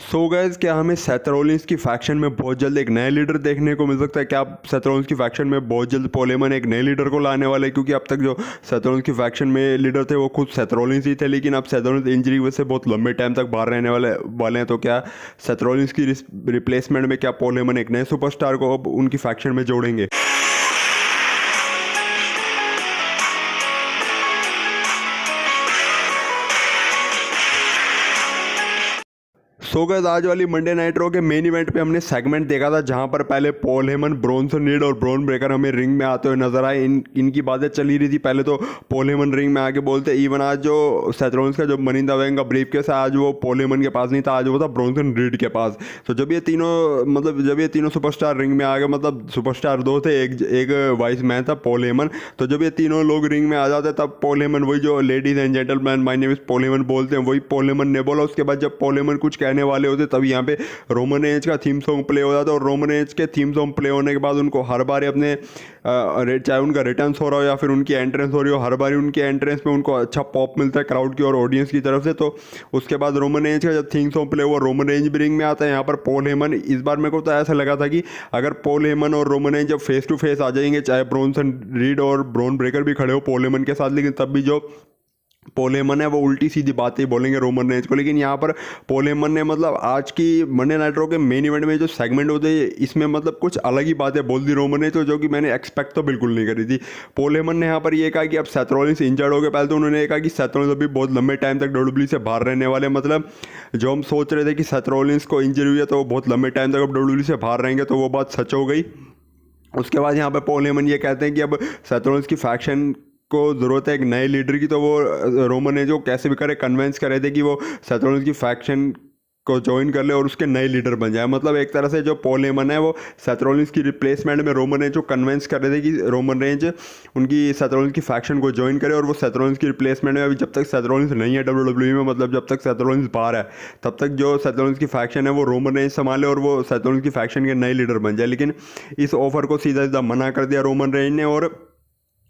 So guys, क्या हमें Seth Rollins की फैक्शन में बहुत जल्द एक नया लीडर देखने को मिल सकता है? क्या सेथ रॉलिंस की फैक्शन में बहुत जल्द पॉल हेमन एक नए लीडर को लाने वाले हैं? क्योंकि अब तक जो सेथ रॉलिंस की फैक्शन में लीडर थे वो खुद सेथ रॉलिंस ही थे, लेकिन अब सेथ रॉलिंस इंजरी की वजह से बहुत लंबे टाइम तक बाहर रहने वाले हैं। तो क्या सेथ रॉलिंस की रिप्लेसमेंट में क्या पॉल हेमन एक नए सुपरस्टार को अब उनकी फैक्शन में जोड़ेंगे? सो गाइस, आज वाली मंडे नाइट रॉ के मेन इवेंट पे हमने सेगमेंट देखा था जहां पर पहले पॉल हेमन, ब्रॉनसन रीड और ब्रॉन ब्रेकर हमें रिंग में आते हुए नजर आए। इनकी बातें चली रही थी। पहले तो पॉल हेमन रिंग में आके बोलते, इवन आज जो सेथ रॉलिंस का जो मनी इन द बैंक का ब्रीफकेस है, आज वो पॉल हेमन के पास नहीं था, आज वो था ब्रॉनसन रीड के पास। तो जब ये तीनों सुपरस्टार रिंग में आ गए, मतलब सुपरस्टार दो थे, एक वाइस मैन था पॉल हेमन। तो जब ये तीनों लोग रिंग में आ जाते तब पॉल हेमन, वही जो ladies and gentleman my name is Paul Heyman बोलते हैं, वही पॉल हेमन ने बोला। उसके बाद जब पॉल हेमन कुछ कहने वाले होते तभी यहाँ पे रोमन रेंज का थीम सॉन्ग प्ले हो जाता है। और रोमन रेंज के थीम सॉन्ग प्ले होने के बाद उनको हर बार अपने चाहे उनका रिटर्न हो रहा हो या फिर उनकी एंट्रेंस हो रही हो, हर बार उनकी एंट्रेंस में उनको अच्छा पॉप मिलता है क्राउड की और ऑडियंस की तरफ से। तो उसके बाद रोमन रेंज का जब थीम सॉन्ग प्ले हुआ, रोमन रेंज भी रिंग में आता है। यहाँ पर पॉल हेमन, इस बार मेरे को तो ऐसा लगा था कि अगर पॉल हेमन और रोमन रेंज जब फेस टू फेस आ जाएंगे, चाहे ब्रॉनसन रीड और ब्रॉन ब्रेकर भी खड़े हो पॉल हेमन के साथ, लेकिन तब भी जो पॉल हेमन है वो उल्टी सीधी बातें बोलेंगे रोमन रेंज को। लेकिन यहाँ पर पॉल हेमन ने मतलब आज की मंडे नाइट रॉ के मेन इवेंट में जो सेगमेंट होते हैं इसमें मतलब कुछ अलग ही बातें बोल दी रोमन रेंज, तो जो कि मैंने एक्सपेक्ट तो बिल्कुल नहीं करी थी। पॉल हेमन ने यहाँ पर ये कहा कि अब सेथ रॉलिंस इंजर्ड हो गए। पहले तो उन्होंने ये कहा कि सेथ रॉलिंस अभी बहुत लंबे टाइम तक डब्ल्यूडब्ल्यूई से बाहर रहने वाले, मतलब जो हम सोच रहे थे कि सेथ रॉलिंस को इंजरी हुई है तो वो बहुत लंबे टाइम तक अब डब्ल्यूडब्ल्यूई से बाहर रहेंगे, तो वो बात सच हो गई। उसके बाद यहाँ पर पॉल हेमन ये कहते हैं कि अब सेथ रॉलिंस की फैक्शन को ज़रूरत है एक नए लीडर की। तो वो रोमन ने जो कैसे भी करे कन्विंस करे थे कि वो सेथ रॉलिंस की फैक्शन को ज्वाइन कर ले और उसके नए लीडर बन जाए। मतलब एक तरह से जो पॉल हेमन है वो सेथ रॉलिंस की रिप्लेसमेंट में रोमन रेंज को कन्विंस कर रहे थे कि रोमन रेंज उनकी सेथ रॉलिंस की फैक्शन को ज्वाइन करे, और वो सेथ रॉलिंस की रिप्लेसमेंट में अभी जब तक सेथ रॉलिंस नहीं है डब्ल्यूडब्ल्यूई में, मतलब जब तक सेथ रॉलिंस बाहर है, तब तक जो सेथ रॉलिंस की फैक्शन है वो रोमन रेंज संभाले और वो सेथ रॉलिंस की फैक्शन के नए लीडर बन जाए। लेकिन इस ऑफर को सीधा सीधा मना कर दिया रोमन रेंज ने। और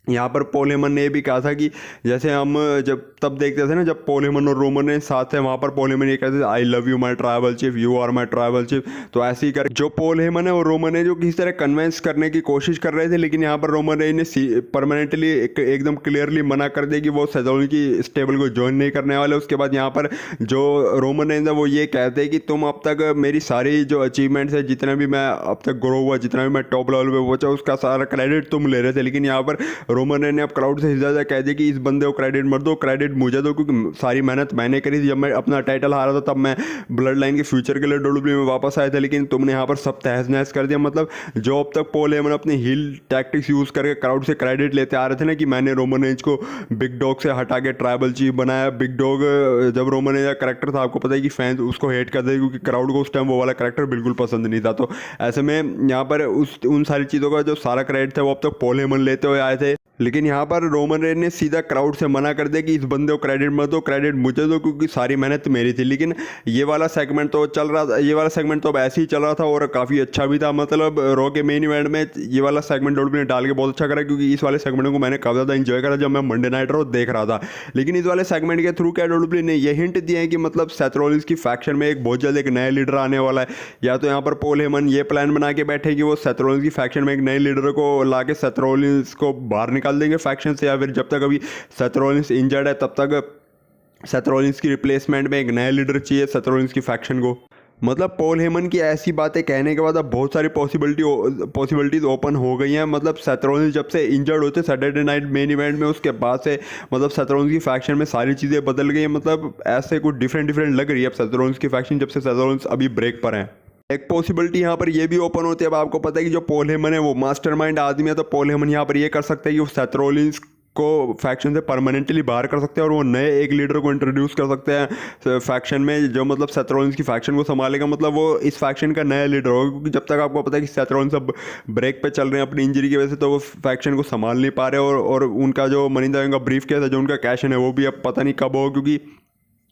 यहाँ पर पॉल हेमन ने भी कहा था कि जैसे हम जब तब देखते थे ना जब पॉल हेमन और रोमन रेंज साथ थे, वहाँ पर पॉल हेमन ये कहते थे, I love you my tribal chief, you are my tribal chief. तो ऐसे ही कर जो पॉल हेमन है और रोमन रेंज जो किसी तरह कन्विंस करने की कोशिश कर रहे थे, लेकिन यहाँ पर रोमन रेंज ने परमानेंटली एकदम क्लियरली मना कर दिया कि वो सेथ रॉलिंस की स्टेबल को ज्वाइन नहीं करने वाले। उसके बाद यहाँ पर जो रोमन रेंज है वो ये कहते हैं कि तुम अब तक मेरी सारी जो अचीवमेंट्स है, जितना भी मैं अब तक ग्रो हुआ, जितना भी मैं टॉप लेवल पे पहुंचा, उसका सारा क्रेडिट तुम ले रहे थे। लेकिन यहाँ पर रोमन रेंज ने अब क्राउड से ज़्यादा कह दिया कि इस बंदे को क्रेडिट मत दो, क्रेडिट मुझे दो, क्योंकि सारी मेहनत मैंने करी थी। जब मैं अपना टाइटल हारा था तब मैं ब्लड लाइन के फ्यूचर के लिए डब्ल्यूडब्ल्यूई में वापस आया था, लेकिन तुमने यहाँ पर सब तहस नहस कर दिया। मतलब जो अब तक पॉल हेमन अपनी हील टैक्टिक्स यूज़ करके क्राउड से क्रेडिट लेते आ रहे थे ना कि मैंने रोमन रेंज को बिग डॉग से हटा के ट्राइबल चीफ बनाया। बिग डॉग जब रोमन रेंज का करेक्टर था, आपको पता है कि फैंस उसको हेट करते थे क्योंकि क्राउड को उस टाइम वो वाला करेक्टर बिल्कुल पसंद नहीं था। तो ऐसे में यहाँ पर उन सारी चीज़ों का जो सारा क्रेडिट था वो अब तक पॉल हेमन लेते हुए आए थे। लेकिन यहाँ पर रोमन रेंज ने सीधा क्राउड से मना कर दिया कि इस बंदे को क्रेडिट मत दो, क्रेडिट मुझे दो, क्योंकि सारी मेहनत मेरी थी। लेकिन ये वाला सेगमेंट तो चल रहा था, ये वाला सेगमेंट तो अब ऐसे ही चल रहा था और काफ़ी अच्छा भी था। मतलब रॉ के मेन इवेंट में ये वाला सेगमेंट डब्ल्यूडब्ल्यूई ने डाल के बहुत अच्छा करा, क्योंकि इस वाले सेगमेंट को मैंने काफ़ी ज़्यादा इंजॉय करा जब मैं मंडे नाइट रॉ देख रहा था। लेकिन इस वाले सेगमेंट के थ्रू क्या डब्ल्यूडब्ल्यूई ने ये हिंट दिया है कि मतलब सेथ रॉलिंस की फैक्शन में एक बहुत जल्द एक नया लीडर आने वाला है। या तो यहाँ पर पॉल हेमन ये प्लान बना के बैठे कि वो सेथ रॉलिंस की फैक्शन में एक नए लीडर को ला के सेथ रॉलिंस को बाहर निकाल देंगे फैक्शन से, या फिर जब तक अभी सेथ रॉलिंस इंजर्ड है तब तक सेथ रॉलिंस की रिप्लेसमेंट में एक नया लीडर चाहिए सेथ रॉलिंस की फैक्शन को। मतलब पॉल हेमन की ऐसी बातें कहने के बाद अब बहुत सारी पॉसिबिलिटीज़ ओपन हो गई हैं। मतलब सेथ रॉलिंस जब से इंजर्ड होते सैटरडे नाइट मेन इवेंट में, उसके बाद से मतलब सेथ रॉलिंस की फैक्शन में सारी चीज़ें बदल गई हैं। मतलब ऐसे कुछ डिफरेंट लग रही है अब सेथ रॉलिंस की फैक्शन जब से सेथ रॉलिंस अभी ब्रेक पर हैं। एक पॉसिबिलिटी यहाँ पर ये भी ओपन होती है, अब आपको पता है कि जो पॉल हेमन है वो मास्टरमाइंड आदमी है, तो पॉल हेमन यहाँ पर ये कर सकता है कि वो सेथ रॉलिंस को फैक्शन से परमानेंटली बाहर कर सकते हैं और वो नए एक लीडर को इंट्रोड्यूस कर सकते हैं फैक्शन में, जो मतलब सेथ रॉलिंस की फैक्शन को संभालेगा। मतलब वो इस फैक्शन का नया लीडर होगा, क्योंकि जब तक आपको पता है कि सेथ रॉलिंस अब ब्रेक पे चल रहे हैं अपनी इंजरी की वजह से, तो वो फैक्शन को संभाल नहीं पा रहे। और उनका जो मनी इन द बैंक का ब्रीफ केस है, जो उनका कैश है, वो भी अब पता नहीं कब हो, क्योंकि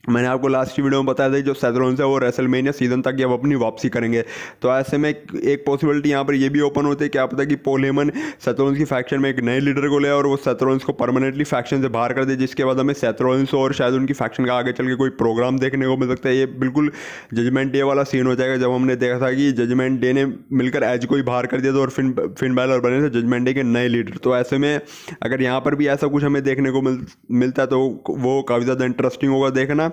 मैंने आपको लास्ट की वीडियो में बताया था जो सेथ रॉलिंस है वो रेसलमेनिया सीजन तक ये अपनी वापसी करेंगे। तो ऐसे में एक पॉसिबिलिटी यहाँ पर ये भी ओपन होती है, क्या पता कि पॉल हेमन सेथ रॉलिंस की फैक्शन में एक नए लीडर को ले और वो सेथ रॉलिंस को परमानेंटली फैक्शन से बाहर कर दे, जिसके बाद हमें सेथ रॉलिंस और शायद उनकी फैक्शन का आगे चल के कोई प्रोग्राम देखने को मिल सकता है। ये बिल्कुल जजमेंट डे वाला सीन हो जाएगा, जब हमने देखा था कि जजमेंट डे ने मिलकर एज को ही बाहर कर दिया था और फिन बैलर बने थे जजमेंट डे के नए लीडर। तो ऐसे में अगर यहाँ पर भी ऐसा कुछ हमें देखने को मिलता है तो वो काफ़ी ज़्यादा इंटरेस्टिंग होगा देखना।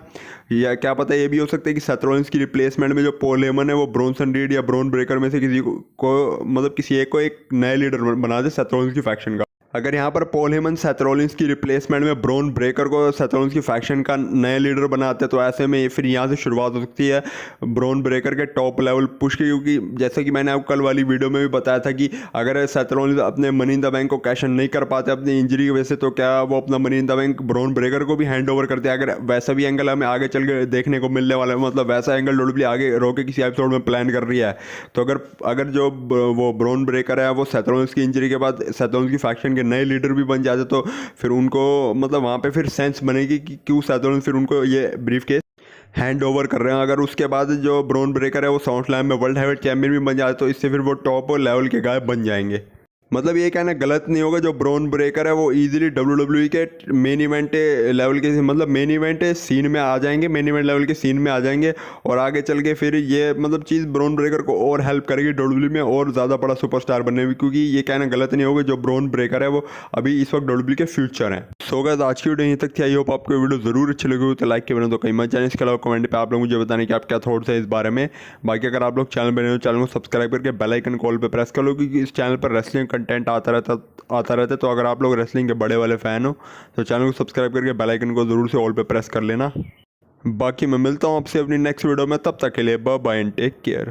या क्या पता ये भी हो सकता है कि सेथ रॉलिंस की रिप्लेसमेंट में जो पॉल हेमन है वो ब्रोनसन रीड या ब्रॉन ब्रेकर में से किसी को मतलब किसी एक को एक नया लीडर बना दे सेथ रॉलिंस की फैक्शन का। अगर यहाँ पर पॉल हेमन सेथ रॉलिंस की रिप्लेसमेंट में ब्रॉन ब्रेकर को सेथ रॉलिंस की फैक्शन का नया लीडर बनाते हैं तो ऐसे में फिर यहाँ से शुरुआत हो सकती है ब्रॉन ब्रेकर के टॉप लेवल पुश की, क्योंकि जैसे कि मैंने आपको कल वाली वीडियो में भी बताया था कि अगर सेथ रॉलिंस अपने मनी इन द बैंक को कैश इन नहीं कर पाते अपनी इंजरी की वजह से, तो क्या वो अपना money in the bank Bron Breakker को भी हैंड ओवर करते हैं। अगर वैसा भी एंगल हमें आगे चल के देखने को मिलने वाला है, मतलब वैसा एंगल डब्ल्यूडब्ल्यूई आगे रो के किसी एपिसोड में प्लान कर रही है, तो अगर जो वो ब्रॉन ब्रेकर है वो सेथ रॉलिंस की इंजरी के बाद सेथ रॉलिंस की फैक्शन के नए लीडर भी बन जाते तो फिर उनको मतलब वहाँ पे फिर सेंस बनेगी कि क्यों सेथ रॉलिंस फिर उनको ये ब्रीफ केस हैंड ओवर कर रहे हैं। अगर उसके बाद जो ब्रॉन ब्रेकर है वो SummerSlam में वर्ल्ड हैवीवेट चैंपियन भी बन जाए तो इससे फिर वो टॉप लेवल के गाय बन जाएंगे। मतलब ये कहना गलत नहीं होगा, जो ब्रॉन ब्रेकर है वो इजीली WWE के मेन इवेंट लेवल के मतलब मेन इवेंट सीन में आ जाएंगे, मेन इवेंट लेवल के सीन में आ जाएंगे और आगे चल के फिर ये मतलब चीज़ ब्रॉन ब्रेकर को और हेल्प करेगी WWE में और ज़्यादा बड़ा सुपरस्टार बनने में, क्योंकि ये कहना गलत नहीं होगा जो ब्रॉन ब्रेकर है वो अभी इस वक्त WWE के फ्यूचर हैं। सो गाइस आज की वीडियो यहीं तक थी। आई होप आपको वीडियो जरूर अच्छी लगी हो तो लाइक के बिना तो कहीं मत जाने। इसके अलावा कमेंट पे आप लोग मुझे बताने कि आप क्या थॉट्स है इस बारे में। बाकी अगर आप लोग चैनल बने हो चैनल को सब्सक्राइब करके बेल आइकन कॉल पे प्रेस कर लो, क्योंकि इस चैनल पर रेसलिंग कंटेंट आता रहता है। तो अगर आप लोग रेसलिंग के बड़े वाले फ़ैन हो तो चैनल को सब्सक्राइब करके बेल आइकन को ज़रूर से ऑल पे प्रेस कर लेना। बाकी मैं मिलता हूँ आपसे अपनी नेक्स्ट वीडियो में, तब तक के लिए bye bye and take care.